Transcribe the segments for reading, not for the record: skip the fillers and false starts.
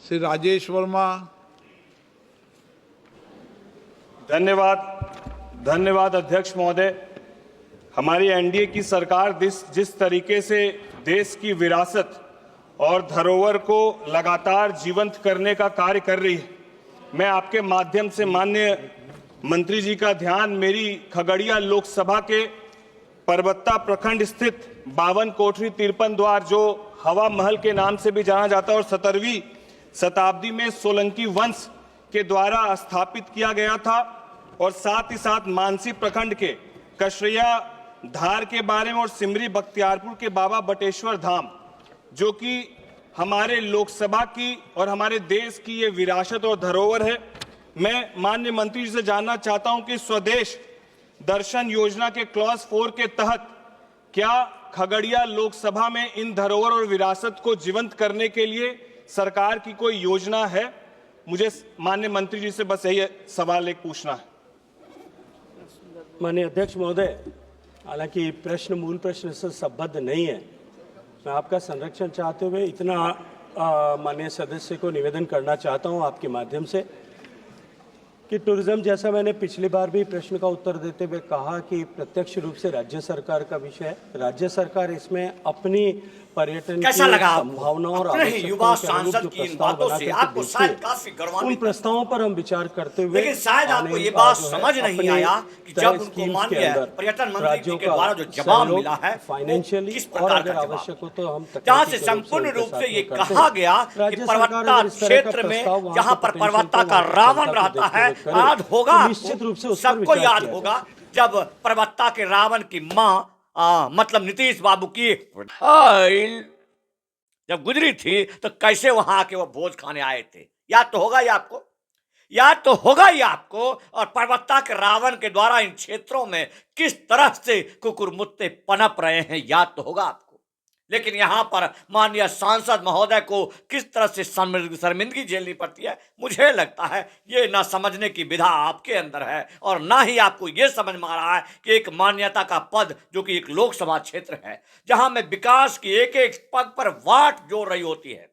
श्री राजेश वर्मा। धन्यवाद अध्यक्ष महोदय। हमारी एनडीए की सरकार जिस तरीके से देश की विरासत और धरोहर को लगातार जीवंत करने का कार्य कर रही है, मैं आपके माध्यम से माननीय मंत्री जी का ध्यान मेरी खगड़िया लोकसभा के परबत्ता प्रखंड स्थित 52 कोठरी तिरपन द्वार, जो हवा महल के नाम से भी जाना जाता है और 17वीं शताब्दी में सोलंकी वंश के द्वारा स्थापित किया गया था, और साथ ही साथ मानसी प्रखंड के कशरिया धार के बारे में और सिमरी बख्तियारपुर के बाबा बटेश्वर धाम, जो कि हमारे लोकसभा की और हमारे देश की ये विरासत और धरोहर है। मैं माननीय मंत्री जी से जानना चाहता हूं कि स्वदेश दर्शन योजना के क्लॉज 4 के तहत क्या खगड़िया लोकसभा में इन धरोहर और विरासत को जीवंत करने के लिए सरकार की कोई योजना है? मुझे माननीय मंत्री जी से बस यही सवाल एक पूछना है। माननीय अध्यक्ष महोदय, हालांकि प्रश्न मूल प्रश्न से संबद्ध नहीं है, मैं आपका संरक्षण चाहते हुए इतना माननीय सदस्य को निवेदन करना चाहता हूं आपके माध्यम से कि टूरिज्म, जैसा मैंने पिछली बार भी प्रश्न का उत्तर देते हुए कहा कि प्रत्यक्ष रूप से राज्य सरकार का विषय है। राज्य सरकार इसमें अपनी पर्यटन की संभावनाओं और युवा सांसद की इन बातों से आपको शायद काफी गर्वान्वित, उन प्रस्तावों पर हम विचार करते हुए, लेकिन शायद आपको ये बात समझ नहीं आया कि जब उनको माननीय पर्यटन मंत्री जी के द्वारा जो जवाब मिला है फाइनेंशियली किस प्रकार का आवश्यक हो तो हम जहाँ से संपूर्ण रूप से ये कहा गया कि पर्वता क्षेत्र में जहाँ पर पर्वता का रावण रहता है, याद होगा, निश्चित रूप से सबको याद होगा जब पर्वता के रावण की माँ मतलब नीतीश बाबू की जब गुजरी थी तो कैसे वहां आके वो भोज खाने आए थे, याद तो होगा ही आपको। और पर्वता के रावण के द्वारा इन क्षेत्रों में किस तरह से कुकुरमुत्ते पनप रहे हैं, याद तो होगा आपको। लेकिन यहां पर माननीय सांसद महोदय को किस तरह से शर्मिंदगी झेलनी पड़ती है, मुझे लगता है ये ना समझने की विधा आपके अंदर है, और ना ही आपको ये समझ में आ रहा है कि एक मान्यता का पद जो कि एक लोकसभा क्षेत्र है, जहां में विकास की एक एक पग पर वाट जोड़ रही होती है,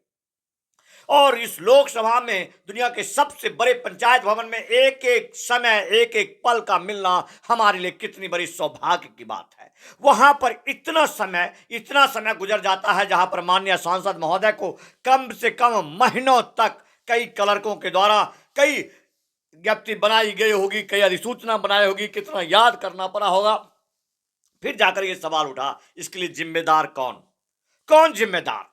और इस लोकसभा में दुनिया के सबसे बड़े पंचायत भवन में एक एक समय एक एक पल का मिलना हमारे लिए कितनी बड़ी सौभाग्य की बात है। वहां पर इतना समय गुजर जाता है जहां पर माननीय सांसद महोदय को कम से कम महीनों तक कई क्लर्कों के द्वारा कई ज्ञप्ति बनाई गई होगी, कई अधिसूचना बनाई होगी, कितना याद करना पड़ा होगा, फिर जाकर ये सवाल उठा, इसके लिए जिम्मेदार कौन जिम्मेदार?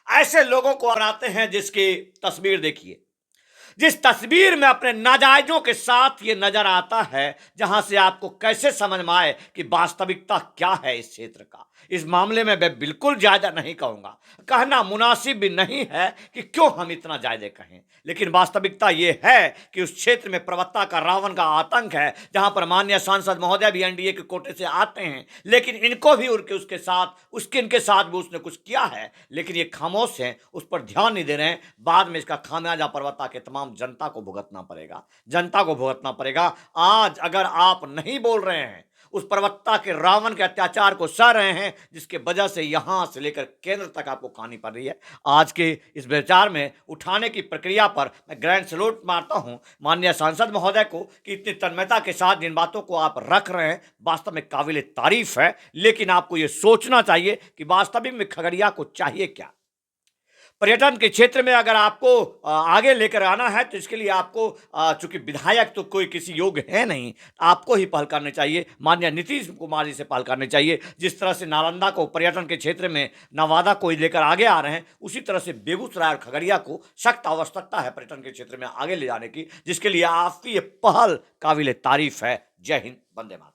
ऐसे लोगों को बनाते हैं जिसकी तस्वीर देखिए, जिस तस्वीर में अपने नाजायजों के साथ ये नजर आता है, जहां से आपको कैसे समझ में आए कि वास्तविकता क्या है इस क्षेत्र का। इस मामले में मैं बिल्कुल ज्यादा नहीं कहूंगा, कहना मुनासिब भी नहीं है कि क्यों हम इतना ज्यादा कहें, लेकिन वास्तविकता ये है कि उस क्षेत्र में पर्वता का रावण का आतंक है, जहां पर माननीय सांसद महोदय भी एनडीए के कोटे से आते हैं, लेकिन इनको भी इनके साथ भी उसने कुछ किया है, लेकिन ये खामोश हैं, उस पर ध्यान नहीं दे रहे हैं। बाद में इसका खामियाजा पर्वता के तमाम जनता को भुगतना पड़ेगा। आज अगर आप नहीं बोल रहे हैं, उस पर्वता के रावण के अत्याचार को सह रहे हैं, जिसके वजह से यहां से लेकर केंद्र तक आपको कहानी पड़ रही है, आज के इस विचार में उठाने की प्रक्रिया पर मैं ग्रैंड सैल्यूट मारता हूं माननीय सांसद महोदय को कि इतनी तन्मयता के साथ जिन बातों को आप रख रहे हैं वास्तव में काबिल तारीफ है। लेकिन आपको यह सोचना चाहिए कि वास्तविक में खगड़िया को चाहिए क्या। पर्यटन के क्षेत्र में अगर आपको आगे लेकर आना है तो इसके लिए आपको चूंकि विधायक तो कोई किसी योग्य है नहीं, आपको ही पहल करनी चाहिए, माननीय नीतीश कुमार जी से पहल करनी चाहिए। जिस तरह से नालंदा को पर्यटन के क्षेत्र में नवादा को लेकर आगे आ रहे हैं, उसी तरह से बेगूसराय और खगड़िया को सख्त आवश्यकता है पर्यटन के क्षेत्र में आगे ले जाने की, जिसके लिए आपकी ये पहल काबिल तारीफ है। जय हिंद, वंदे मातरम।